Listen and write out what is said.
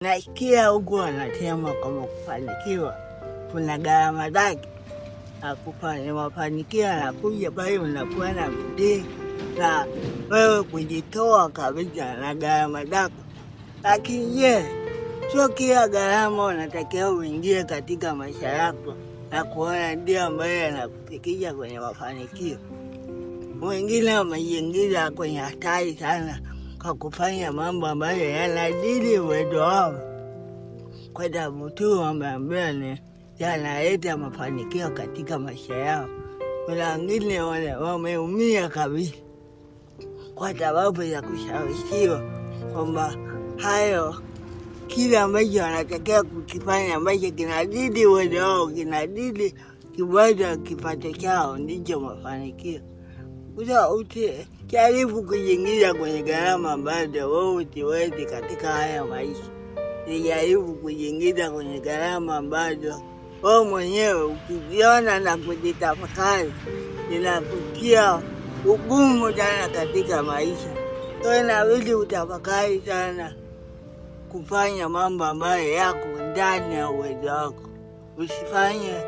Nasikia huku wanasema kama kufanikiwa kuna gharama zake. Kufanya mafanikio yanakuja pale unakuwa na bidii na wewe kujitoa kabisa na gharama zako. Lakini je, sio kila gharama unatakiwa uingie katika maisha yako na kuona ndio ambayo yanakufikisha kwenye mafanikio. Wengine wamejiingiza kwenye hatari sana kwa kufanya mambo ambayo yanazidi uwezo wao, kwa sababu tu wameambiwa ni yanaleta mafanikio katika maisha yao. Kuna wengine wameumia kabisa kwa sababu ya kushawishiwa kwamba hayo kile ambacho wanatakiwa kukifanya ambacho kinazidi uwezo wao, kinazidi kipato chao ndicho mafanikio. Jaribu kujiingiza kwenye gharama ambazo wewe huwezi katika haya maisha. Jaribu kujiingiza kwenye gharama ambazo wewe mwenyewe ukiziona na kujitafakari zinakutia ugumu sana katika maisha. Kwa hiyo inabidi utafakari sana kufanya mambo ambayo yako ndani ya uwezo wako. Usifanye